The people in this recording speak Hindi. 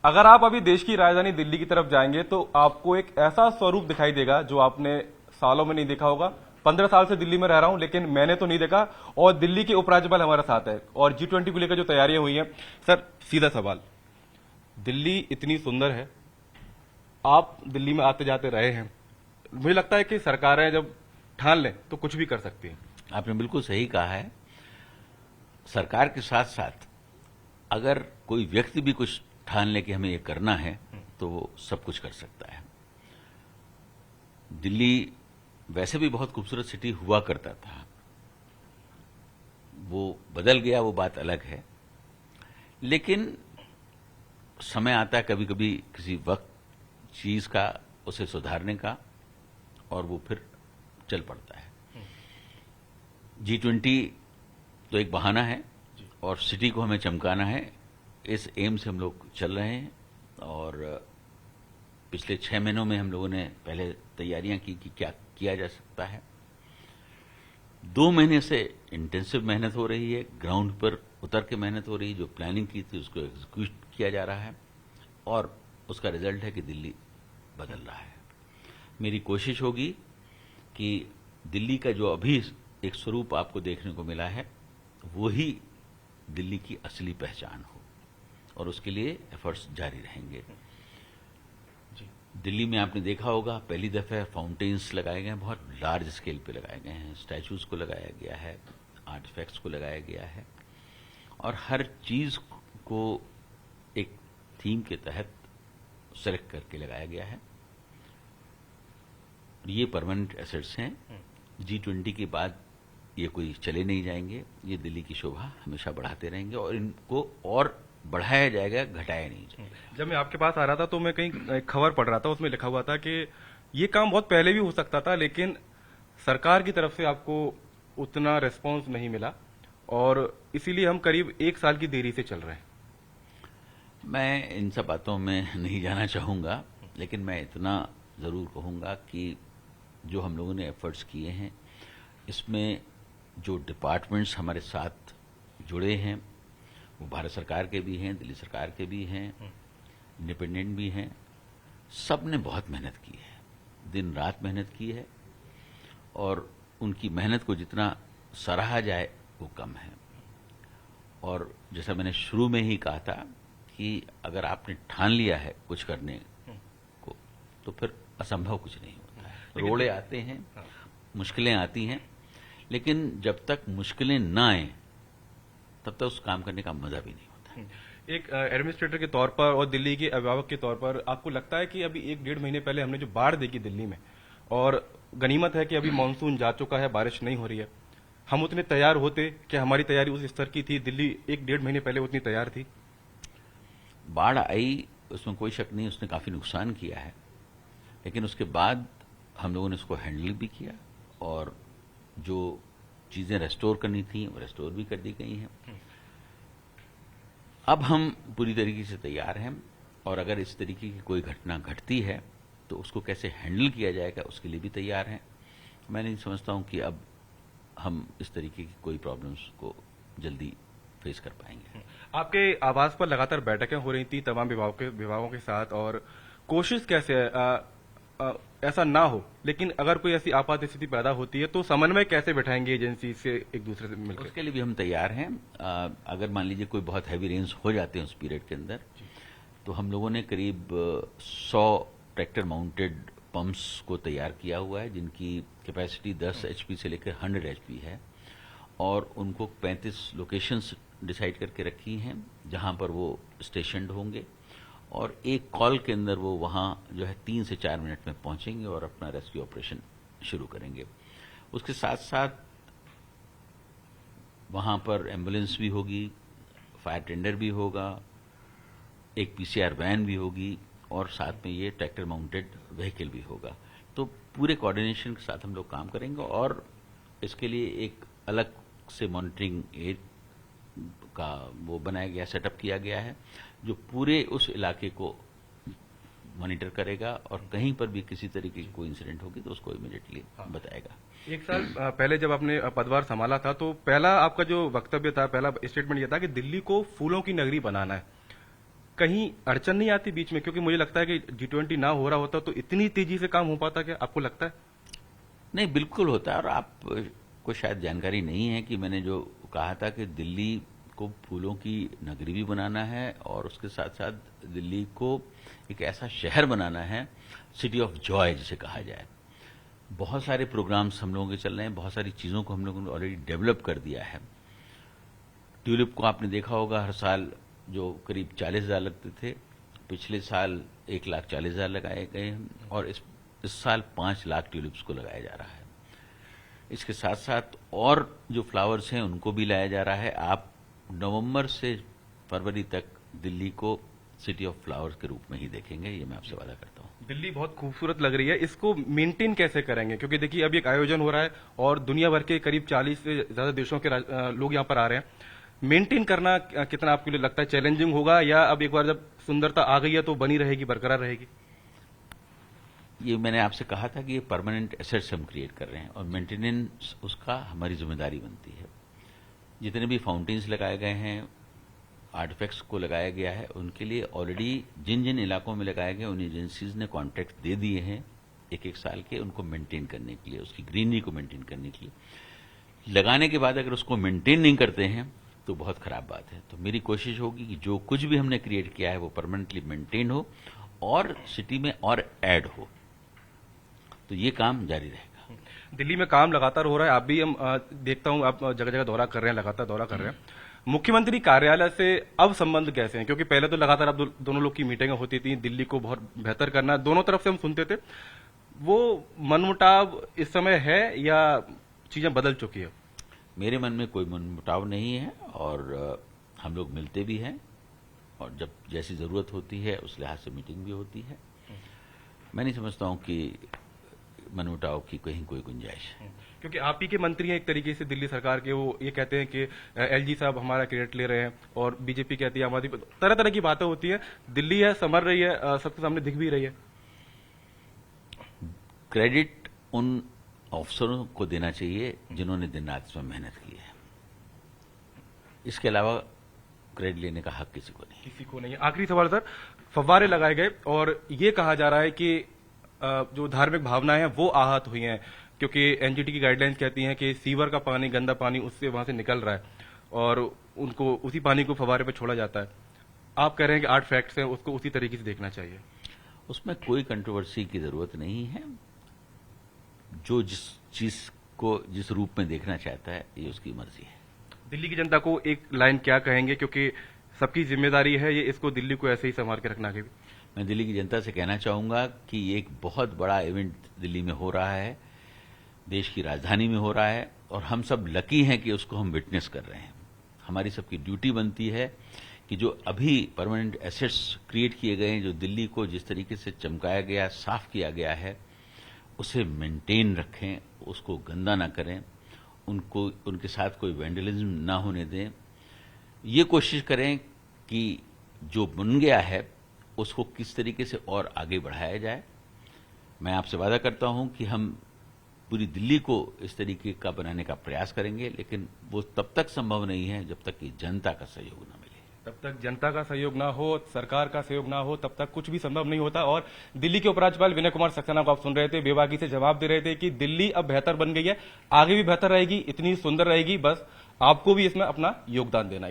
अगर आप अभी देश की राजधानी दिल्ली की तरफ जाएंगे तो आपको एक ऐसा स्वरूप दिखाई देगा जो आपने सालों में नहीं देखा होगा। 15 साल से दिल्ली में रह रहा हूं लेकिन मैंने तो नहीं देखा। और दिल्ली के उपराज्यपाल हमारे साथ है और G20 को लेकर जो तैयारियां हुई हैं। सर, सीधा सवाल, दिल्ली इतनी सुंदर है, आप दिल्ली में आते जाते रहे हैं, मुझे लगता है कि सरकारें जब ठान लें तो कुछ भी कर सकती हैं। आपने बिल्कुल सही कहा है। सरकार के साथ साथ अगर कोई व्यक्ति भी कुछ ठान ले कि हमें ये करना है तो वो सब कुछ कर सकता है। दिल्ली वैसे भी बहुत खूबसूरत सिटी हुआ करता था, वो बदल गया, वो बात अलग है। लेकिन समय आता है कभी कभी किसी वक्त चीज का, उसे सुधारने का, और वो फिर चल पड़ता है। G20 तो एक बहाना है और सिटी को हमें चमकाना है, इस एम से हम लोग चल रहे हैं। और पिछले 6 महीनों में हम लोगों ने पहले तैयारियां की कि क्या किया जा सकता है। 2 महीने से इंटेंसिव मेहनत हो रही है, ग्राउंड पर उतर के मेहनत हो रही है। जो प्लानिंग की थी उसको एग्जीक्यूट किया जा रहा है और उसका रिजल्ट है कि दिल्ली बदल रहा है। मेरी कोशिश होगी कि दिल्ली का जो अभी एक स्वरूप आपको देखने को मिला है वही दिल्ली की असली पहचान हो, और उसके लिए एफर्ट्स जारी रहेंगे। दिल्ली में आपने देखा होगा पहली दफे फाउंटेन्स लगाए गए हैं, बहुत लार्ज स्केल पे लगाए गए हैं, स्टैचूज को लगाया गया है, आर्टिफैक्ट्स को लगाया गया है, और हर चीज को एक थीम के तहत सेलेक्ट करके लगाया गया है। ये परमानेंट एसेट्स हैं। G20 के बाद ये कोई चले नहीं जाएंगे, ये दिल्ली की शोभा हमेशा बढ़ाते रहेंगे और इनको और बढ़ाया जाएगा, घटाया नहीं जाएगा। जब मैं आपके पास आ रहा था तो मैं कहीं एक खबर पढ़ रहा था, उसमें लिखा हुआ था कि ये काम बहुत पहले भी हो सकता था लेकिन सरकार की तरफ से आपको उतना रिस्पांस नहीं मिला और इसीलिए हम करीब 1 साल की देरी से चल रहे हैं। मैं इन सब बातों में नहीं जाना चाहूंगा, लेकिन मैं इतना जरूर कहूंगा कि जो हम लोगों ने एफर्ट्स किए हैं, इसमें जो डिपार्टमेंट्स हमारे साथ जुड़े हैं वो भारत सरकार के भी हैं, दिल्ली सरकार के भी हैं, इंडिपेंडेंट भी हैं। सब ने बहुत मेहनत की है, दिन रात मेहनत की है, और उनकी मेहनत को जितना सराहा जाए वो कम है। और जैसा मैंने शुरू में ही कहा था कि अगर आपने ठान लिया है कुछ करने को तो फिर असंभव कुछ नहीं होता है। रोड़े आते हैं, मुश्किलें आती हैं, लेकिन जब तक मुश्किलें ना आए तब तक उस काम करने का मजा भी नहीं होता। एक एडमिनिस्ट्रेटर के तौर पर और दिल्ली के अभिभावक के तौर पर आपको लगता है कि अभी 1-1.5 महीने पहले हमने जो बाढ़ देखी दिल्ली में, और गनीमत है कि अभी मानसून जा चुका है, बारिश नहीं हो रही है, हम उतने तैयार होते कि हमारी तैयारी उस स्तर की थी? दिल्ली 1-1.5 महीने पहले उतनी तैयार थी? बाढ़ आई, उसमें कोई शक नहीं, उसने काफी नुकसान किया है, लेकिन उसके बाद हम लोगों ने उसको हैंडल भी किया और जो चीजें रेस्टोर करनी थी वो रेस्टोर भी कर दी गई हैं। अब हम पूरी तरीके से तैयार हैं, और अगर इस तरीके की कोई घटना घटती है तो उसको कैसे हैंडल किया जाएगा उसके लिए भी तैयार हैं। मैं नहीं समझता हूं कि अब हम इस तरीके की कोई प्रॉब्लम्स को जल्दी फेस कर पाएंगे। आपके आवास पर लगातार बैठकें हो रही थी तमाम विभागों के साथ, और कोशिश कैसे है ऐसा ना हो, लेकिन अगर कोई ऐसी आपात स्थिति पैदा होती है तो समन्वय कैसे बैठाएंगे एजेंसी से एक दूसरे से मिलकर? उसके लिए भी हम तैयार हैं। अगर मान लीजिए कोई बहुत हैवी रेन्स हो जाते हैं उस पीरियड के अंदर, तो हम लोगों ने करीब 100 ट्रैक्टर माउंटेड पंप्स को तैयार किया हुआ है, जिनकी कैपेसिटी 10 HP से लेकर 100 HP है, और उनको 35 लोकेशंस डिसाइड करके रखी हैं जहां पर वो स्टेशनड होंगे, और एक कॉल के अंदर वो वहां जो है 3 से 4 मिनट में पहुंचेंगे और अपना रेस्क्यू ऑपरेशन शुरू करेंगे। उसके साथ साथ वहां पर एम्बुलेंस भी होगी, फायर टेंडर भी होगा, एक PCR वैन भी होगी, और साथ में ये ट्रैक्टर माउंटेड व्हीकल भी होगा। तो पूरे कोऑर्डिनेशन के साथ हम लोग काम करेंगे, और इसके लिए एक अलग से मॉनिटरिंग एड का वो बनाया गया, सेटअप किया गया है, जो पूरे उस इलाके को मॉनिटर करेगा, और कहीं पर भी किसी तरीके की कोई इंसिडेंट होगी तो उसको इमीडिएटली बताएगा। 1 साल पहले जब आपने पदभार संभाला था तो पहला आपका जो वक्तव्य था, पहला स्टेटमेंट यह था कि दिल्ली को फूलों की नगरी बनाना है। कहीं अड़चन नहीं आती बीच में? क्योंकि मुझे लगता है कि G20 ना हो रहा होता तो इतनी तेजी से काम हो पाता क्या, आपको लगता है? नहीं, बिल्कुल होता है। और आपको शायद जानकारी नहीं है कि मैंने जो कहा था कि दिल्ली को फूलों की नगरी भी बनाना है और उसके साथ साथ दिल्ली को एक ऐसा शहर बनाना है, सिटी ऑफ जॉय जिसे कहा जाए। बहुत सारे प्रोग्राम्स हम लोगों के चल रहे हैं, बहुत सारी चीज़ों को हम लोगों ने ऑलरेडी डेवलप कर दिया है। ट्यूलिप को आपने देखा होगा, हर साल जो करीब 40,000 लगते थे, पिछले साल 1,40,000 लगाए गए हैं और इस साल 5 लाख ट्यूलिप्स को लगाया जा रहा है। इसके साथ साथ और जो फ्लावर्स हैं उनको भी लाया जा रहा है। आप नवंबर से फरवरी तक दिल्ली को सिटी ऑफ फ्लावर्स के रूप में ही देखेंगे, ये मैं आपसे वादा करता हूँ। दिल्ली बहुत खूबसूरत लग रही है, इसको मेंटेन कैसे करेंगे? क्योंकि देखिए अभी एक आयोजन हो रहा है और दुनिया भर के करीब 40 से ज्यादा देशों के लोग यहाँ पर आ रहे हैं। मेंटेन करना कितना आपके लिए लगता है चैलेंजिंग होगा, या अब एक बार जब सुंदरता आ गई है तो बनी रहेगी, बरकरार रहेगी? ये मैंने आपसे कहा था कि ये परमानेंट एसेट्स हम क्रिएट कर रहे हैं और मेंटेनेंस उसका हमारी जिम्मेदारी बनती है। जितने भी फाउंटेन्स लगाए गए हैं, आर्टिफैक्ट्स को लगाया गया है, उनके लिए ऑलरेडी जिन जिन इलाकों में लगाए गए उन एजेंसीज ने कॉन्ट्रैक्ट दे दिए हैं एक साल के, उनको मेंटेन करने के लिए, उसकी ग्रीनरी को मेंटेन करने के लिए। लगाने के बाद अगर उसको मेंटेन नहीं करते हैं तो बहुत खराब बात है। तो मेरी कोशिश होगी कि जो कुछ भी हमने क्रिएट किया है वो परमानेंटली मेंटेन हो और सिटी में और ऐड हो, तो ये काम जारी रहेगा। दिल्ली में काम लगातार हो रहा है, आप भी हम देखता हूं आप जगह जगह दौरा कर रहे हैं, लगातार दौरा कर रहे हैं। मुख्यमंत्री कार्यालय से अब संबंध कैसे हैं? क्योंकि पहले तो लगातार अब दोनों लोग की मीटिंगें होती थी, दिल्ली को बहुत बेहतर करना, दोनों तरफ से हम सुनते थे। वो मनमुटाव इस समय है या चीजें बदल चुकी है? मेरे मन में कोई मनमुटाव नहीं है और हम लोग मिलते भी हैं और जब जैसी जरूरत होती है उस लिहाज से मीटिंग भी होती है। मैं नहीं समझता हूं कि मनमुटाव की कहीं कोई गुंजाइश है। क्योंकि आप ही के मंत्री हैं एक तरीके से दिल्ली सरकार के, वो ये कहते हैं कि एलजी साहब हमारा क्रेडिट ले रहे हैं और बीजेपी कहती है हमारी, तरह तरह की बातें होती है। दिल्ली है, संभल रही है, सबके सामने दिख भी रही है। क्रेडिट उन अफसरों को देना चाहिए जिन्होंने दिन रात इसमें मेहनत की है, इसके अलावा क्रेडिट लेने का हक किसी को नहीं। किसी को नहीं है। आखिरी सवाल सर, फव्वारे लगाए गए और ये कहा जा रहा है कि जो धार्मिक भावनाएं हैं वो आहत हुई हैं, क्योंकि एनजीटी की गाइडलाइंस कहती हैं कि सीवर का पानी, गंदा पानी उससे वहां से निकल रहा है और उनको उसी पानी को फव्वारे पे छोड़ा जाता है। आप कह रहे हैं कि आर्ट फैक्ट्स हैं, उसको उसी तरीके से देखना चाहिए। उसमें कोई कंट्रोवर्सी की जरूरत नहीं है। जो जिस चीज को जिस रूप में देखना चाहता है ये उसकी मर्जी है। दिल्ली की जनता को एक लाइन क्या कहेंगे, क्योंकि सबकी जिम्मेदारी है ये, इसको दिल्ली को ऐसे ही संभाल के रखना आगे भी? मैं दिल्ली की जनता से कहना चाहूंगा कि ये एक बहुत बड़ा इवेंट दिल्ली में हो रहा है, देश की राजधानी में हो रहा है और हम सब लकी हैं कि उसको हम विटनेस कर रहे हैं। हमारी सबकी ड्यूटी बनती है कि जो अभी परमानेंट एसेट्स क्रिएट किए गए हैं, जो दिल्ली को जिस तरीके से चमकाया गया, साफ किया गया है, उसे मेंटेन रखें, उसको गंदा ना करें, उनको उनके साथ कोई वैंडलिज्म ना होने दें। ये कोशिश करें कि जो बन गया है उसको किस तरीके से और आगे बढ़ाया जाए। मैं आपसे वादा करता हूं कि हम पूरी दिल्ली को इस तरीके का बनाने का प्रयास करेंगे, लेकिन वो तब तक संभव नहीं है जब तक कि जनता का सहयोग न मिले। तब तक जनता का सहयोग ना हो, सरकार का सहयोग ना हो, तब तक कुछ भी संभव नहीं होता। और दिल्ली के उपराज्यपाल विनय कुमार सक्सेना को आप सुन रहे थे, बेबाकी से जवाब दे रहे थे कि दिल्ली अब बेहतर बन गई है, आगे भी बेहतर रहेगी, इतनी सुंदर रहेगी, बस आपको भी इसमें अपना योगदान देना है।